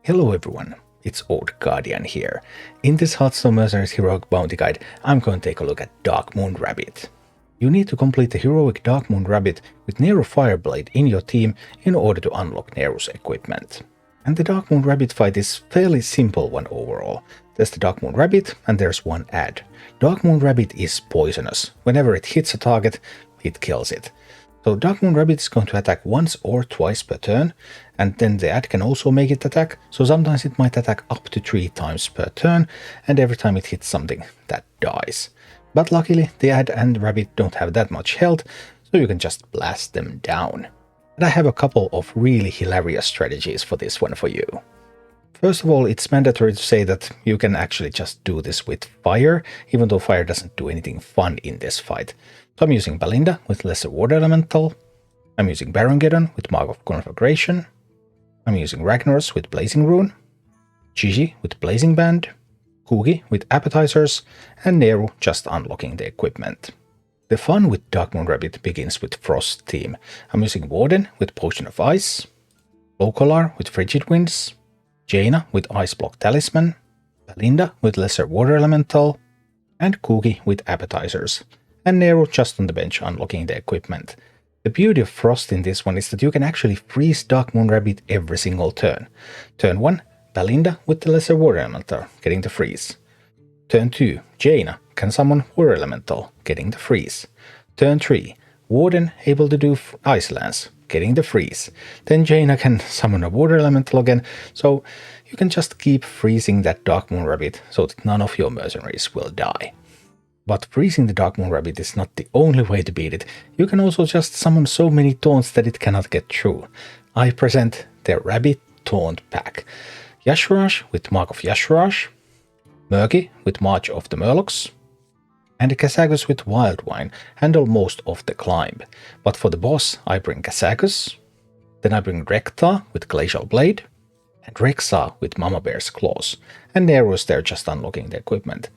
Hello everyone, it's Old Guardian here. In this Hearthstone Mercenaries Heroic Bounty Guide, I'm going to take a look at Darkmoon Rabbit. You need to complete the heroic Darkmoon Rabbit with Neeru Fireblade in your team in order to unlock Neeru's equipment. And the Darkmoon Rabbit fight is fairly simple one overall. There's the Darkmoon Rabbit and there's one ad. Darkmoon Rabbit is poisonous. Whenever it hits a target, it kills it. So Darkmoon Rabbit is going to attack once or twice per turn, and then the ad can also make it attack, so sometimes it might attack up to 3 times per turn, and every time it hits something, that dies. But luckily, the ad and Rabbit don't have that much health, so you can just blast them down. And I have a couple of really hilarious strategies for this one for you. First of all, it's mandatory to say that you can actually just do this with fire, even though fire doesn't do anything fun in this fight. So I'm using Balinda with Lesser Water Elemental, I'm using Geddon with Mark of Conflagration, I'm using Ragnaros with Blazing Rune, Gigi with Blazing Band, Kugi with Appetizers, and Neeru just unlocking the equipment. The fun with Darkmoon Rabbit begins with Frost theme. I'm using Varden with Potion of Ice, Lokholar with Frigid Winds, Jaina with Ice Block Talisman, Balinda with Lesser Water Elemental, and Kugi with Appetizers, and Neeru just on the bench unlocking the equipment. The beauty of Frost in this one is that you can actually freeze Darkmoon Rabbit every single turn. Turn 1, Balinda with the Lesser Water Elemental, getting the freeze. Turn 2, Jaina can summon Water Elemental, getting the freeze. Turn 3, Varden able to do Ice Lance, getting the freeze. Then Jaina can summon a Water Elemental again, so you can just keep freezing that Darkmoon Rabbit so that none of your mercenaries will die. But freezing the Darkmoon Rabbit is not the only way to beat it. You can also just summon so many taunts that it cannot get through. I present the Rabbit Taunt pack. Yashuraj with Mark of Yashuraj, Murky with March of the Murlocs, and Kazakus with Wild Wine handle most of the climb. But for the boss, I bring Kazakus, then I bring Rek'Thar with Glacial Blade, and Rexxar with Mama Bear's Claws, and Neeru is there just unlocking the equipment.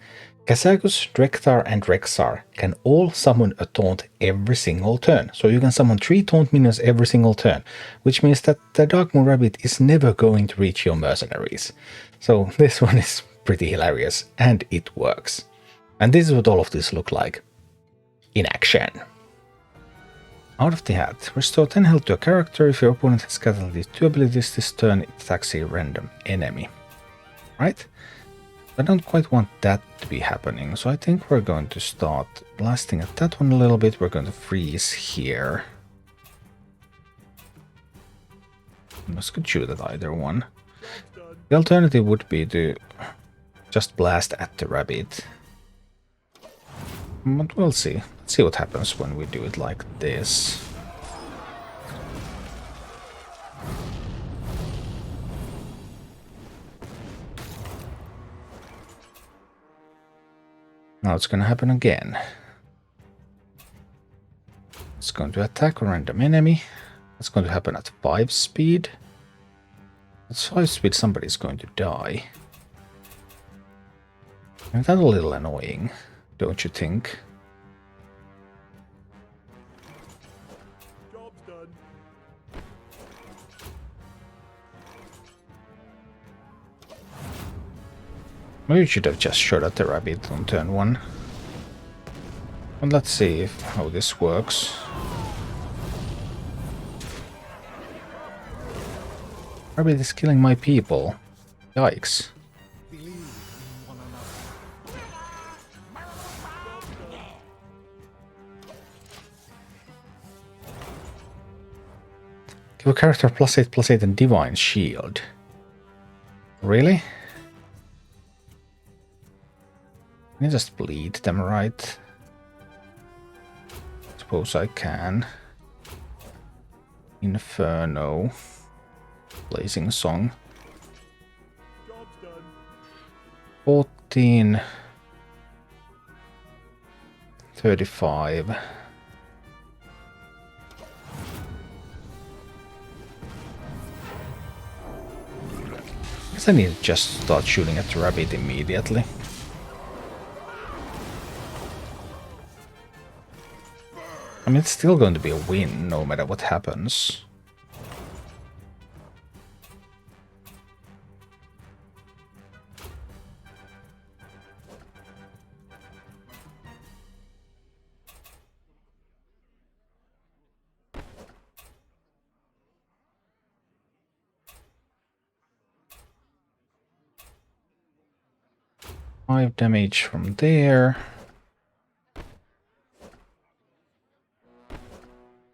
Kazakus, Rek'Thar, and Rexxar can all summon a taunt every single turn, so you can summon 3 taunt minions every single turn, which means that the Darkmoon Rabbit is never going to reach your mercenaries. So this one is pretty hilarious, and it works. And this is what all of this look like in action. Out of the hat, restore 10 health to a character. If your opponent has scattered these 2 abilities this turn, it attacks a random enemy. Right? I don't quite want that to be happening, so I think we're going to start blasting at that one a little bit. We're going to freeze here. Let's go shoot at either one. The alternative would be to just blast at the rabbit. But we'll see. Let's see what happens when we do it like this. Now it's going to happen again. It's going to attack a random enemy. It's going to happen at 5 speed. At 5 speed somebody's going to die. And that's a little annoying, don't you think? Job's done. Maybe you should have just shot at the rabbit on turn 1. And let's see how this works. Rabbit is killing my people. Yikes. Give a character +8/+8 and Divine Shield. Really? Can I just bleed them, right? Suppose I can. Inferno. Blazing Song. Job's done. 14. 35. I guess I need to just start shooting at the rabbit immediately. I mean, it's still going to be a win no matter what happens. 5 damage from there.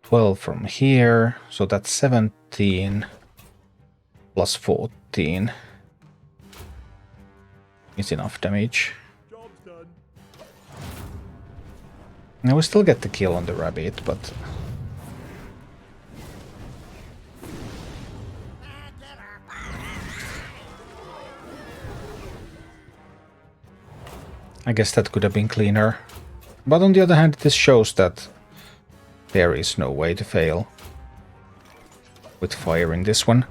12 from here, so that's 17 plus 14 is enough damage. Job's done. Now we still get the kill on the rabbit, but I guess that could have been cleaner. But on the other hand, this shows that there is no way to fail with fire in this one.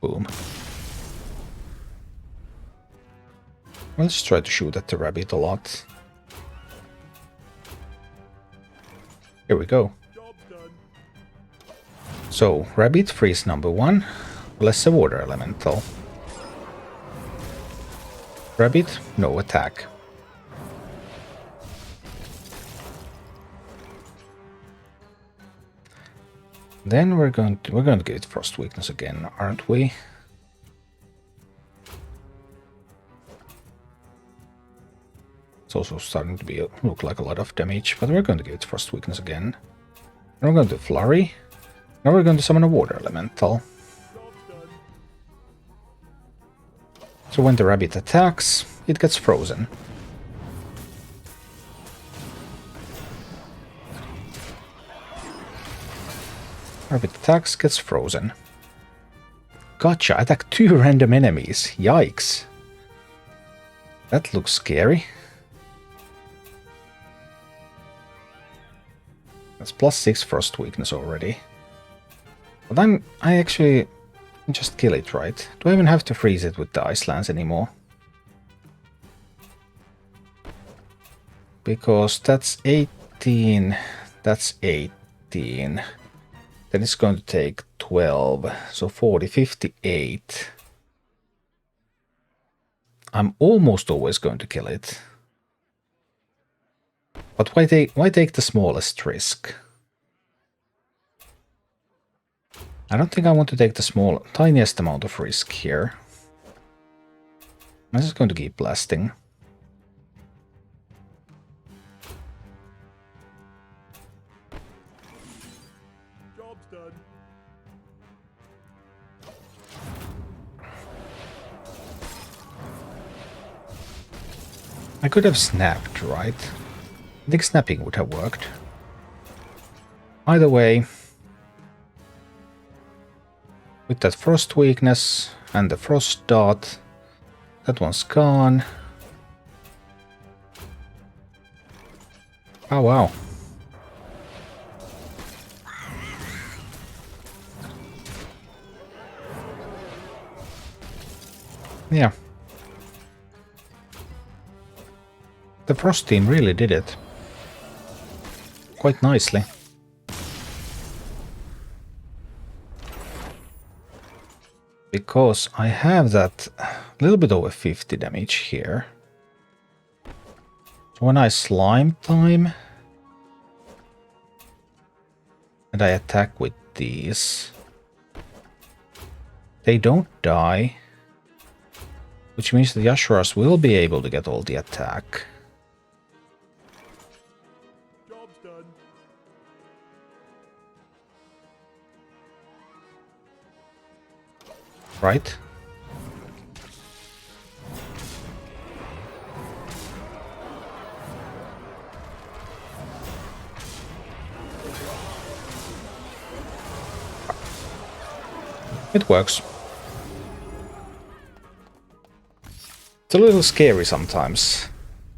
Boom. Well, let's try to shoot at the rabbit a lot. Here we go. Job's done. So, rabbit freeze number 1, less a water elemental. Rabbit, no attack. Then we're going to give it frost weakness again, aren't we? It's also starting to look like a lot of damage, but we're going to give it frost weakness again. And we're going to flurry. Now we're going to summon a water elemental. Job's done. So when the rabbit attacks, it gets frozen. Rabbit attacks, gets frozen. Gotcha, attack 2 random enemies. Yikes. That looks scary. That's plus 6 frost weakness already. But I actually just kill it, right? Do I even have to freeze it with the ice lance anymore? Because that's 18. That's 18. Then it's going to take 12. So 40, 58. I'm almost always going to kill it. But why take the smallest risk? I don't think I want to take the tiniest amount of risk here. I'm just going to keep blasting. Job's done. I could have snapped, right? I think snapping would have worked. Either way, with that frost weakness and the frost dot, that one's gone. Oh wow. Yeah. The frost team really did it. Quite nicely. Because I have that little bit over 50 damage here. So when I slime time and I attack with these, they don't die, which means the Ashuras will be able to get all the attack. Job's done. Right? It works. It's a little scary sometimes.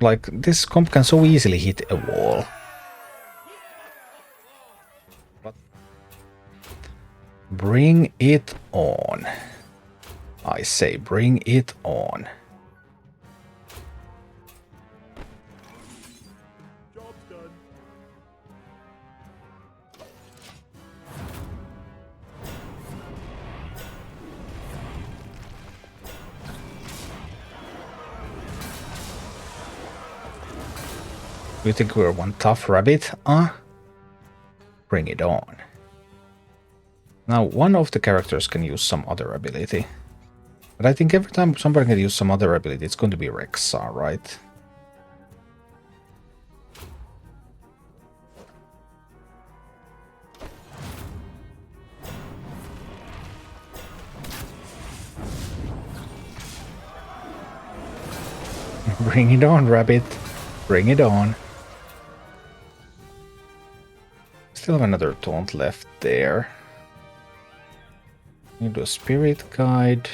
Like, this comp can so easily hit a wall. But bring it on. I say bring it on. Job's done. You think we're one tough rabbit, huh? Bring it on. Now, one of the characters can use some other ability. But I think every time somebody can use some other ability, it's going to be Rexa, right? Bring it on, rabbit. Bring it on. Still have another taunt left there. Need a spirit guide.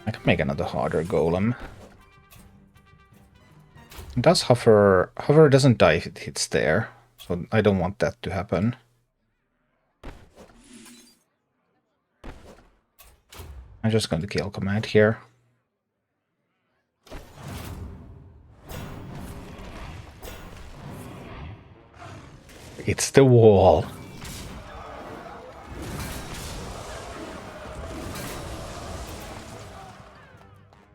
I can make another harder golem. Does hover... Hover doesn't die if it hits there, so I don't want that to happen. I'm just going to kill command here. It's the wall.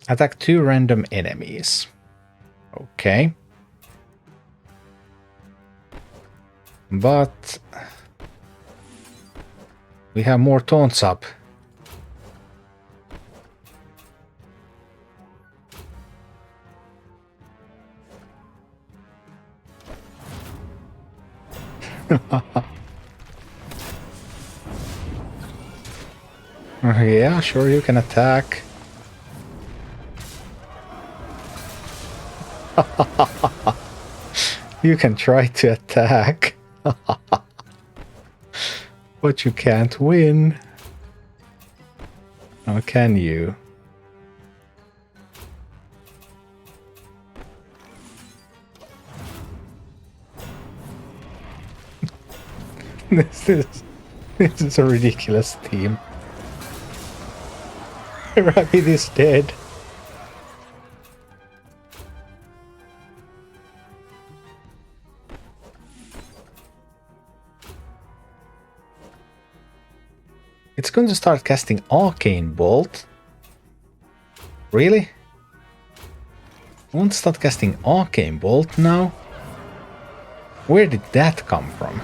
Attack 2 random enemies. Okay. But we have more taunts up. Yeah, sure, you can attack. You can try to attack. But you can't win. Or can you? This is a ridiculous team. Rabbit is dead. It's going to start casting Arcane Bolt. Really? Won't start casting Arcane Bolt now? Where did that come from?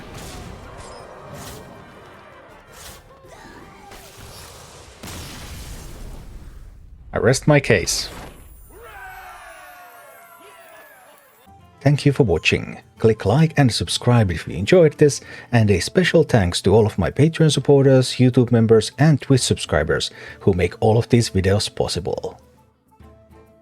I rest my case. Thank you for watching. Click like and subscribe if you enjoyed this, and a special thanks to all of my Patreon supporters, YouTube members and Twitch subscribers who make all of these videos possible.